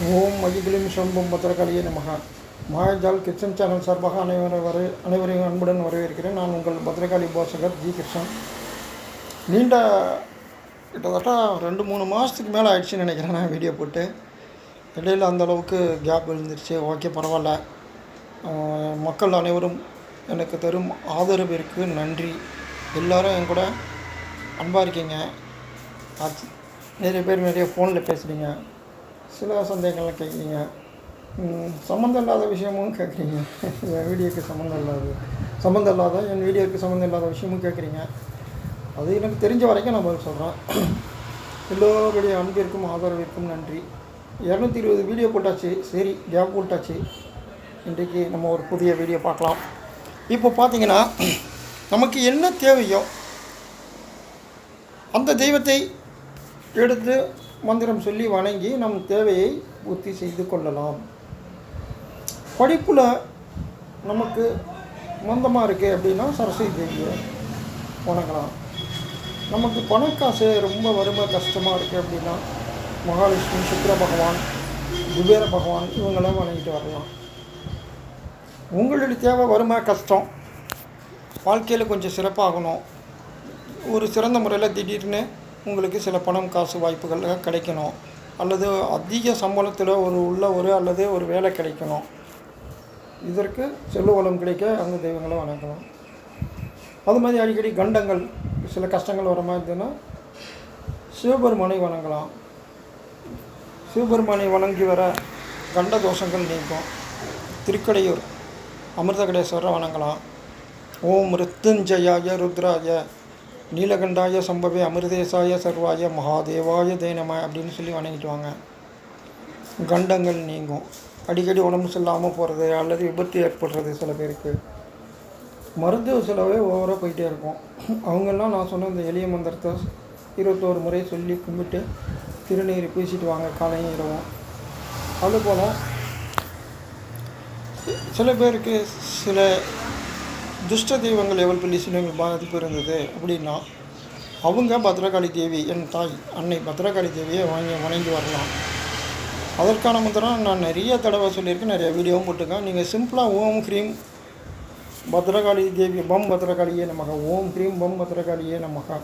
ஓம் மகிழிம் சம்பம் பத்திரகாளியே நமக. Mayajaal kitchen channel சார்பாக அனைவரையும் அன்புடன் வரவேற்கிறேன். நான் உங்கள் பத்திரகாளி போசகர் ஜி கிருஷ்ணன். நீண்ட கிட்டத்தட்ட 2-3 மாதத்துக்கு மேலே ஆயிடுச்சுன்னு நினைக்கிறேன் நான் வீடியோ போட்டு. இடையில் அந்தளவுக்கு கேப் விழுந்துருச்சு. ஓகே, பரவாயில்ல. மக்கள் அனைவரும் எனக்கு தரும் ஆதரவிற்கு நன்றி. எல்லோரும் என் கூட அன்பாக இருக்கீங்க. நிறைய பேர் நிறைய ஃபோனில் பேசுகிறீங்க, சில சந்தேகங்கள்லாம் கேட்குறீங்க, சம்மந்தம் இல்லாத விஷயமும் கேட்குறீங்க. என் வீடியோக்கு சம்மந்தம் இல்லாத என் வீடியோவுக்கு சம்மந்தம் இல்லாத விஷயமும் கேட்குறீங்க. அது எனக்கு தெரிஞ்ச வரைக்கும் நான் பதில் சொல்கிறேன். எல்லோருடைய அன்பிற்கும் ஆதரவிற்கும் நன்றி. 220 வீடியோ போட்டாச்சு, சரி கேப் போட்டாச்சு. இன்றைக்கு நம்ம ஒரு புதிய வீடியோ பார்க்கலாம். இப்போ பார்த்தீங்கன்னா, நமக்கு என்ன தேவையோ அந்த தெய்வத்தை எடுத்து மந்திரம் சொல்லி வணங்கி நம் தேவையை பூர்த்தி செய்து கொள்ளலாம். படிப்பில் நமக்கு மந்தமாக இருக்குது அப்படின்னா சரஸ்வதி தேவியை வணங்கலாம். நமக்கு பணக்காசு ரொம்ப வறுமை கஷ்டமாக இருக்குது அப்படின்னா மகாலட்சுமி, சுக்கிர பகவான், குபேர பகவான் இவங்களாம் வணங்கிட்டு வரலாம். உங்களுடைய தேவை வறுமை கஷ்டம், வாழ்க்கையில் கொஞ்சம் சிறப்பாகணும், ஒரு சிறந்த முறையில் திடீர்னு உங்களுக்கு சில பணம் காசு வாய்ப்புகள் கிடைக்கணும், அல்லது அதிக சம்பளத்தில் அல்லது ஒரு வேலை கிடைக்கணும், இதற்கு செல்வ வளம் கிடைக்க அந்த தெய்வங்களை வணங்கலாம். அது மாதிரி அடிக்கடி கண்டங்கள் சில கஷ்டங்கள் வர மாதிரி இருந்ததுன்னா சிவபெருமானை வணங்கலாம். சிவபெருமானை வணங்கி வர கண்ட தோஷங்கள் நீக்கும். திருக்கடையூர் அமிர்தகடேஸ்வரரை வணங்கலாம். ஓம் மிருத்யுஞ்சயாய ருத்ராய நீலகண்டாய சம்பவே அமிர்தேசாய சர்வாய மகாதேவாய தேனம அப்படின்னு சொல்லி வணங்கிட்டு வாங்க. கண்டங்கள் நீங்கும். அடிக்கடி உடம்பு சரியில்லாமல் போகிறது அல்லது விபத்து ஏற்படுறது சில பேருக்கு, மருத்துவ செலவே ஓவராக போயிட்டே இருக்கும். அவங்கெல்லாம் நான் சொன்ன இந்த எளிய மந்திரத்தை 21 முறை சொல்லி கும்பிட்டு திருநீர் பூசிட்டு வாங்க காலையும் இரவும். அதுபோல் சில பேருக்கு சில துஷ்ட தெய்வங்கள் எவ்வளோ சிலங்கள் பாதிப்பு இருந்தது அப்படின்னா அவங்க பத்ரகாளி தேவி, என் தாய் அன்னை பத்ரகாளி தேவியை வணங்கி வரலாம். அதற்கான மந்திரம் நான் நிறைய தடவை சொல்லியிருக்கேன், நிறைய வீடியோவும் போட்டிருக்கேன். நீங்கள் சிம்பிளாக ஓம் க்ரீம் பத்ரகாளி தேவி பம் பத்ரகாளியே நமக, ஓம் க்ரீம் பம் பத்ரகாளியே நமக,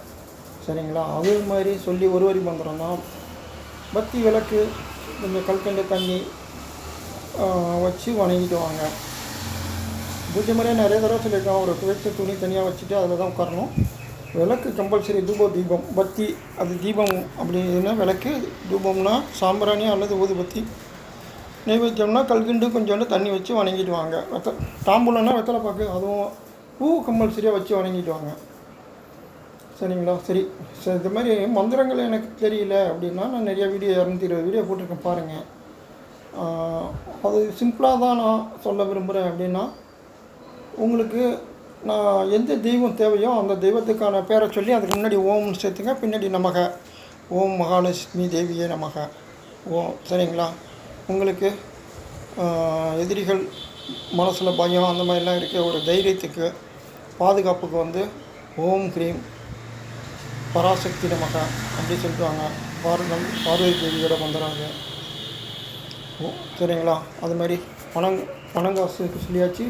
சரிங்களா? அதே மாதிரி சொல்லி ஒரு வரி மந்திரம் தான். பத்தி விளக்கு கொஞ்சம் கல்கண்டு தண்ணி வச்சு வணங்கிட்டு வாங்க. பூஜை முறையாக நிறைய தடவை சொல்லியிருக்கோம். ஒரு துவைச்ச துணி தனியாக வச்சுட்டு அதில் தான் உட்காரணும். விளக்கு கம்பல்சரி, தீபம் பத்தி, அது தீபம் அப்படின்னா விளக்கு, தூபம்னா சாம்பிராணி அல்லது ஊதுபத்தி, நைவேத்தியம்னா கல்கண்டு கொஞ்சோண்டு தண்ணி வச்சு வணங்கிட்டு வாங்க. தாம்பூலம்னா வெத்தலை பாக்கு, அதுவும் பூ கம்பல்சரியாக வச்சு வணங்கிட்டு வாங்க, சரிங்களா? சரி, இது மாதிரி மந்திரங்கள் எனக்கு தெரியல அப்படின்னா நான் நிறைய வீடியோ 220 வீடியோ போட்டிருக்கேன், பாருங்கள். அது சிம்பிளாக தான் நான் சொல்ல விரும்புகிறேன். அப்படின்னா உங்களுக்கு நான் எந்த தெய்வம் தேவையோ அந்த தெய்வத்துக்கான பேரை சொல்லி அதுக்கு முன்னாடி ஓம்னு சேர்த்துங்க, பின்னாடி நமக, ஓம் மகாலட்சுமி தேவியே நமக, ஓம், சரிங்களா? உங்களுக்கு எதிரிகள் மனசில் பயம் அந்த மாதிரிலாம் இருக்க ஒரு தைரியத்துக்கு பாதுகாப்புக்கு ஓம் க்ரீம் பராசக்தி நமக அப்படி சொல்லிட்டுவாங்க. பார்வதி தேவியோட மந்திரம், சரிங்களா? அது மாதிரி பணங்காசுக்கு சொல்லியாச்சு.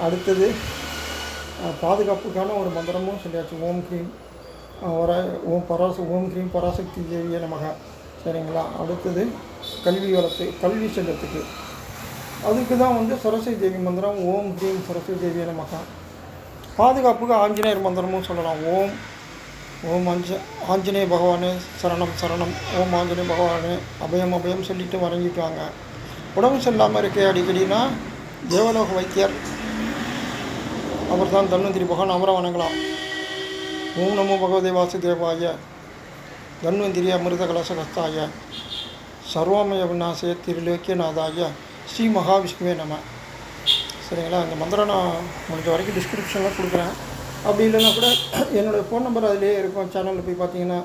அடுத்தது பாதுகாப்புக்கான ஒரு மந்திரமும் சொல்லியாச்சு. ஓம் க்ரீம் ஓம் க்ரீம் பராசக்தி தேவியே நமக, சரிங்களா? அடுத்தது கல்வி செல்வத்துக்கு அதுக்கு தான் சரஸ்வதி தேவி மந்திரம், ஓம் க்ரீம் சரஸ்வதி தேவியே நமக. பாதுகாப்புக்கு ஆஞ்சநேயர் மந்திரமும் சொல்லலாம். ஓம் ஆஞ்சநேய பகவானே சரணம் சரணம், ஓம் ஆஞ்சநேய பகவானே அபயம் சொல்லிட்டு வணங்கிட்டு வாங்க. உடம்பு சரியில்லாமல் இருக்க அடிக்கடினா தேவலோக வைத்தியர் அவர் தான் தன்வந்திரி பகவான், அவரை வணங்கலாம். ஓம் நமோ பகவதே வாசுதேவாய தன்வந்திரி அமிர்த கலசகஸ்தாய சர்வமய விநாசய திருலோக்கியநாதாய ஸ்ரீ மகாவிஷ்ணுவே நம, சரிங்களா? இந்த மந்திரம் நான் முடிஞ்ச வரைக்கும் டிஸ்கிரிப்ஷனில் கொடுக்குறேன். அப்படி இல்லைன்னா கூட என்னோடய ஃபோன் நம்பர் அதிலே இருக்கும், சேனலில் போய் பார்த்தீங்கன்னா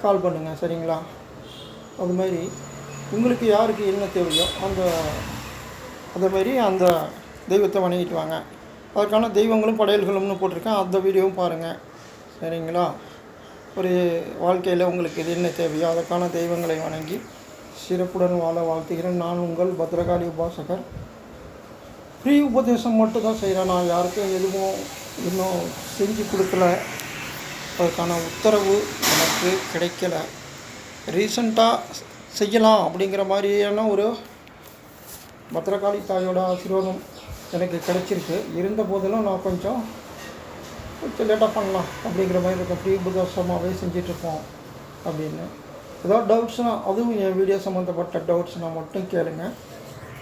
கால் பண்ணுங்கள், சரிங்களா? அது மாதிரி உங்களுக்கு யாருக்கு என்ன தேவையோ அதே மாதிரி அந்த தெய்வத்தை வணங்கிட்டு வாங்க. அதற்கான தெய்வங்களும் படையல்களும்னு போட்டிருக்கேன், அந்த வீடியோவும் பாருங்கள், சரிங்களா? ஒரு வாழ்க்கையில் உங்களுக்கு இது என்ன தேவையோ அதற்கான தெய்வங்களை வணங்கி சிறப்புடன் வாழ வாழ்த்துகிறேன். நான் உங்கள் பத்ரகாளி உபாசகர். ஃப்ரீ உபதேசம் மட்டும் தான் செய்கிறேன். நான் யாருக்கும் எதுவும் இன்னும் செஞ்சு கொடுக்கல. அதுக்கான உத்தரவு எனக்கு கிடைக்கல. ரீசண்டாக செய்யலாம் அப்படிங்கிற மாதிரியான ஒரு பத்ரகாளி தாயோட ஆசீர்வாதம் எனக்கு கிடைச்சிருக்கு. இருந்த போதிலும் நான் கொஞ்சம் லேட்டாக பண்ணலாம் அப்படிங்கிற மாதிரி இருக்க ஃப்ரீ உபதேசமாகவே செஞ்சிட்ருக்கோம் அப்படின்னு. ஏதாவது டவுட்ஸ்னால் அதுவும் என் வீடியோ சம்மந்தப்பட்ட டவுட்ஸ்னால் மட்டும் கேளுங்க,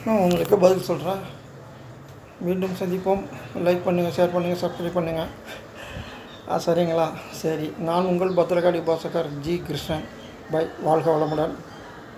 நான் உங்களுக்கு பதில் சொல்கிறேன். மீண்டும் சந்திப்போம். லைக் பண்ணுங்கள், ஷேர் பண்ணுங்கள், சப்ஸ்கிரைப் பண்ணுங்கள். சரிங்களா? சரி, நான் உங்கள் பத்ரகாளி உபாசகர் ஜி கிருஷ்ணன். பை. வாழ்க வளமுடன்.